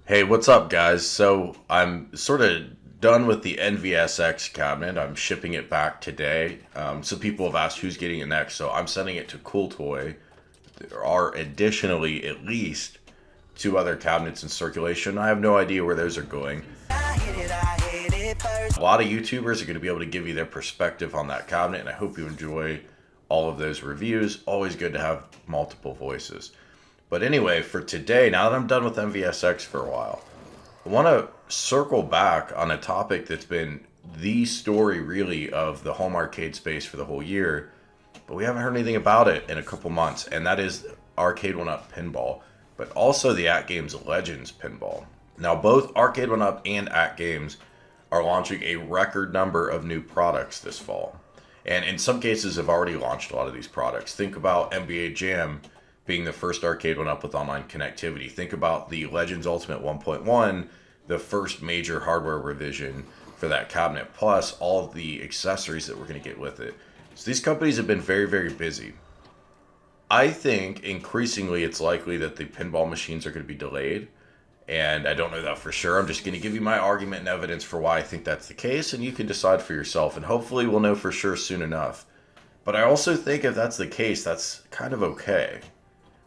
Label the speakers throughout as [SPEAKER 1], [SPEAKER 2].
[SPEAKER 1] Hey, what's up, guys? So I'm sort of done with the NVSX cabinet. I'm shipping it back today. Some people have asked who's getting it next, so I'm sending it to Cool Toy. There are additionally at least two other cabinets in circulation. I have no idea where those are going. A lot of YouTubers are going to be able to give you their perspective on that cabinet, and I hope you enjoy all of those reviews. Always good to have multiple voices. But anyway, for today, now that I'm done with MVSX for a while, I want to circle back on a topic that's been the story really of the home arcade space for the whole year, but we haven't heard anything about it in a couple months, and that is Arcade1up Pinball, but also the AtGames Legends Pinball. Now, both Arcade1up and AtGames are launching a record number of new products this fall, and in some cases have already launched a lot of these products. Think about NBA Jam being the first Arcade1up with online connectivity. Think about the Legends Ultimate 1.1, the first major hardware revision for that cabinet, plus all of the accessories that we're going to get with it. So these companies have been very, very busy. I think increasingly it's likely that the pinball machines are going to be delayed, and I don't know that for sure. I'm just going to give you my argument and evidence for why I think that's the case, and you can decide for yourself, and hopefully we'll know for sure soon enough. But I also think if that's the case, that's kind of okay.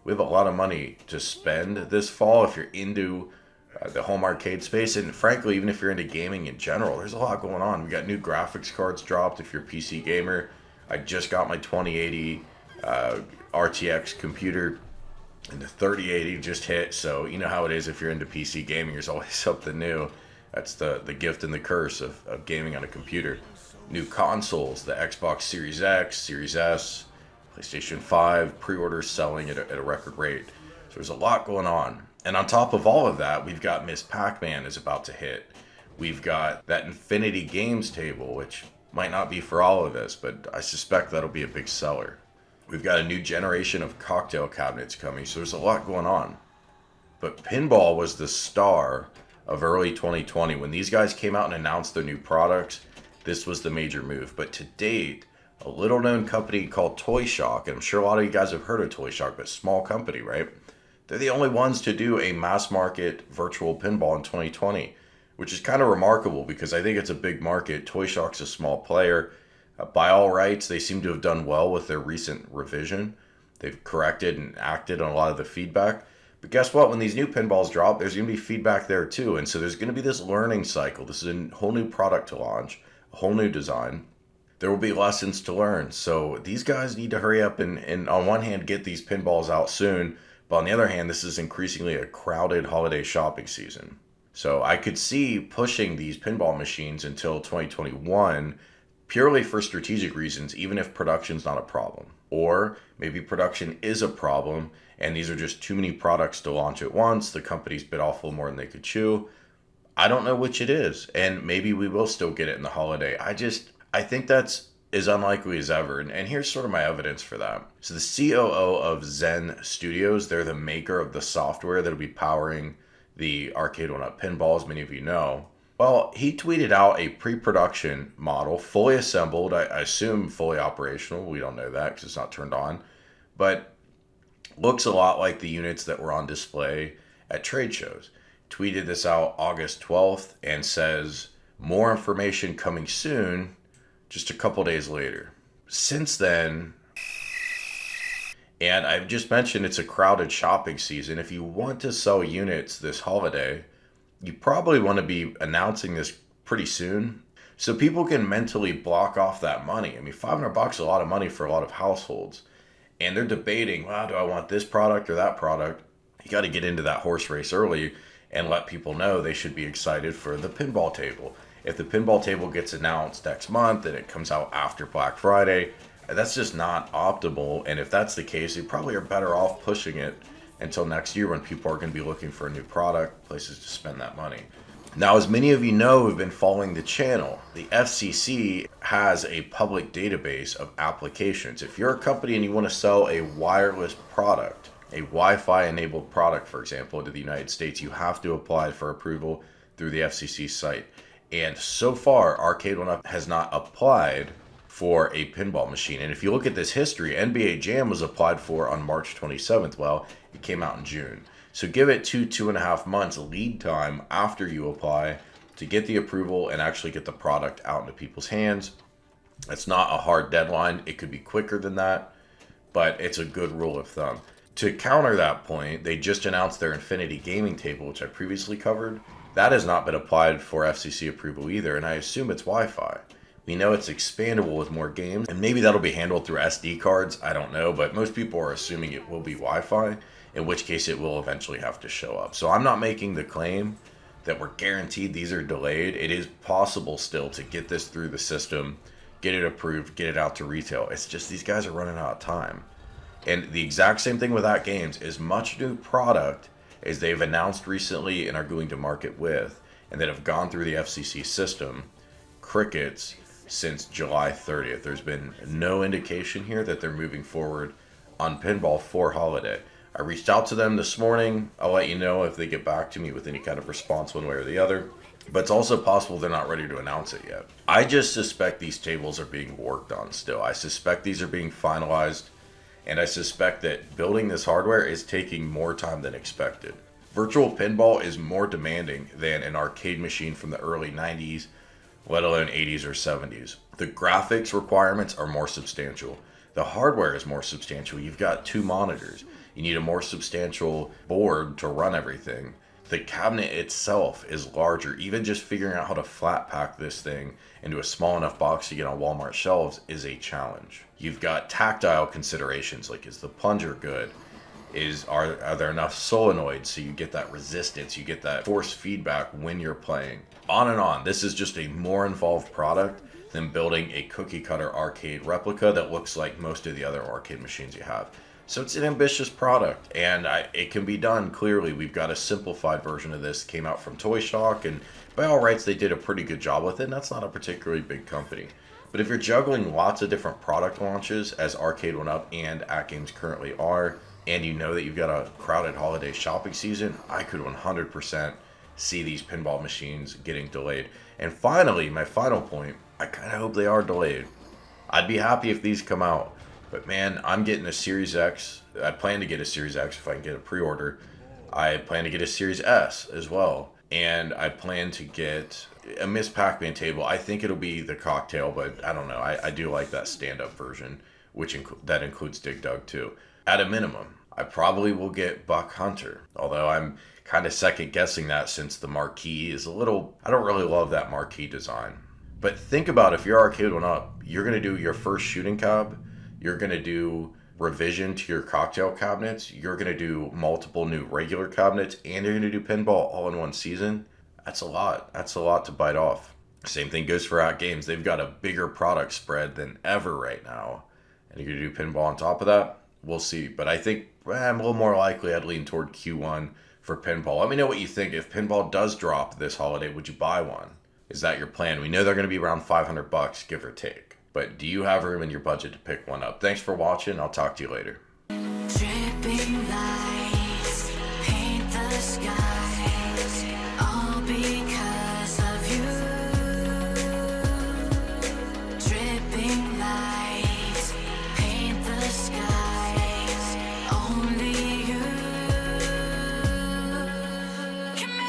[SPEAKER 1] We have a lot of money to spend this fall if you're into the home arcade space, and frankly, even if you're into gaming in general, there's a lot going on. We got new graphics cards dropped if you're a PC gamer. I just got my 2080 RTX computer, and the 3080 just hit, so you know how it is if you're into PC gaming. There's always something new. That's the gift and the curse of gaming on a computer. New consoles, the Xbox Series X, Series S, PlayStation 5, pre-orders selling at a record rate. So there's a lot going on. And on top of all of that, we've got Miss Pac-Man is about to hit. We've got that Infinity Games table, which might not be for all of us, but I suspect that'll be a big seller. We've got a new generation of cocktail cabinets coming, so there's a lot going on. But pinball was the star of early 2020. When these guys came out and announced their new products, this was the major move. But to date, a little known company called Toy Shock, and I'm sure a lot of you guys have heard of Toy Shock, but small company, right? They're the only ones to do a mass market virtual pinball in 2020, which is kind of remarkable because I think it's a big market. Toy Shock's a small player. By all rights, they seem to have done well with their recent revision. They've corrected and acted on a lot of the feedback. But guess what? When these new pinballs drop, there's going to be feedback there too. And so there's going to be this learning cycle. This is a whole new product to launch, a whole new design. There will be lessons to learn. So these guys need to hurry up and on one hand, get these pinballs out soon. But on the other hand, this is increasingly a crowded holiday shopping season. So I could see pushing these pinball machines until 2021 purely for strategic reasons, even if production's not a problem. Or maybe production is a problem and these are just too many products to launch at once. The companies bit off a little more than they could chew. I don't know which it is. And maybe we will still get it in the holiday. I think that's as unlikely as ever. And here's sort of my evidence for that. So the COO of Zen Studios, they're the maker of the software that'll be powering the Arcade1up pinball, as many of you know. Well, he tweeted out a pre-production model, fully assembled, I assume fully operational. We don't know that because it's not turned on. But looks a lot like the units that were on display at trade shows. Tweeted this out August 12th and says, more information coming soon, just a couple days later. Since then, and I've just mentioned it's a crowded shopping season. If you want to sell units this holiday, you probably want to be announcing this pretty soon so people can mentally block off that money. I mean, $500 is a lot of money for a lot of households. And they're debating, wow, do I want this product or that product? You got to get into that horse race early and let people know they should be excited for the pinball table. If the pinball table gets announced next month and it comes out after Black Friday, that's just not optimal. And if that's the case, you probably are better off pushing it until next year when people are going to be looking for a new product, places to spend that money. Now, as many of you know who've been following the channel, the FCC has a public database of applications. If you're a company and you want to sell a wireless product, a Wi-Fi enabled product, for example, to the United States, you have to apply for approval through the FCC site. And so far, Arcade1up has not applied for a pinball machine. And if you look at this history, NBA Jam was applied for on March 27th. Well, it came out in June. So give it 2.5 months lead time after you apply to get the approval and actually get the product out into people's hands. It's not a hard deadline. It could be quicker than that, but it's a good rule of thumb. To counter that point, they just announced their Infinity Gaming Table, which I previously covered. That has not been applied for FCC approval either, and I assume it's Wi-Fi. We know it's expandable with more games, and maybe that'll be handled through SD cards. I don't know, but most people are assuming it will be Wi-Fi, in which case it will eventually have to show up. So I'm not making the claim that we're guaranteed these are delayed. It is possible still to get this through the system, get it approved, get it out to retail. It's just these guys are running out of time. And the exact same thing with AtGames. As much new product as they've announced recently and are going to market with, and that have gone through the FCC system, crickets since July 30th. There's been no indication here that they're moving forward on pinball for holiday. I reached out to them this morning. I'll let you know if they get back to me with any kind of response one way or the other. But it's also possible they're not ready to announce it yet. I just suspect these tables are being worked on still. I suspect these are being finalized. And I suspect that building this hardware is taking more time than expected. Virtual pinball is more demanding than an arcade machine from the early 90s, let alone 80s or 70s. The graphics requirements are more substantial. The hardware is more substantial. You've got 2 monitors. You need a more substantial board to run everything. The cabinet itself is larger. Even just figuring out how to flat pack this thing into a small enough box to get on Walmart shelves is a challenge. You've got tactile considerations, like is the plunger good? Are there enough solenoids so you get that resistance, you get that force feedback when you're playing? On and on. This is just a more involved product than building a cookie cutter arcade replica that looks like most of the other arcade machines you have. So it's an ambitious product, and it can be done. Clearly, we've got a simplified version of this. Came out from Toy Shock, and by all rights, they did a pretty good job with it, and that's not a particularly big company. But if you're juggling lots of different product launches, as Arcade1up and AtGames currently are, and you know that you've got a crowded holiday shopping season, I could 100% see these pinball machines getting delayed. And finally, my final point, I kind of hope they are delayed. I'd be happy if these come out. But man, I'm getting a Series X. I plan to get a Series X if I can get a pre-order. I plan to get a Series S as well. And I plan to get a Miss Pac-Man table. I think it'll be the cocktail, but I don't know. I do like that stand-up version, which that includes Dig Dug too. At a minimum, I probably will get Buck Hunter. Although I'm kind of second-guessing that since the marquee is a little... I don't really love that marquee design. But think about if you're Arcade1up, you're going to do your first shooting cab. You're going to do revision to your cocktail cabinets. You're going to do multiple new regular cabinets. And you're going to do pinball all in one season. That's a lot. That's a lot to bite off. Same thing goes for AtGames. They've got a bigger product spread than ever right now. And you're going to do pinball on top of that? We'll see. But I think I'm a little more likely I'd lean toward Q1 for pinball. Let me know what you think. If pinball does drop this holiday, would you buy one? Is that your plan? We know they're going to be around $500, give or take. But do you have room in your budget to pick one up? Thanks for watching. I'll talk to you later.
[SPEAKER 2] Dripping lights paint the sky.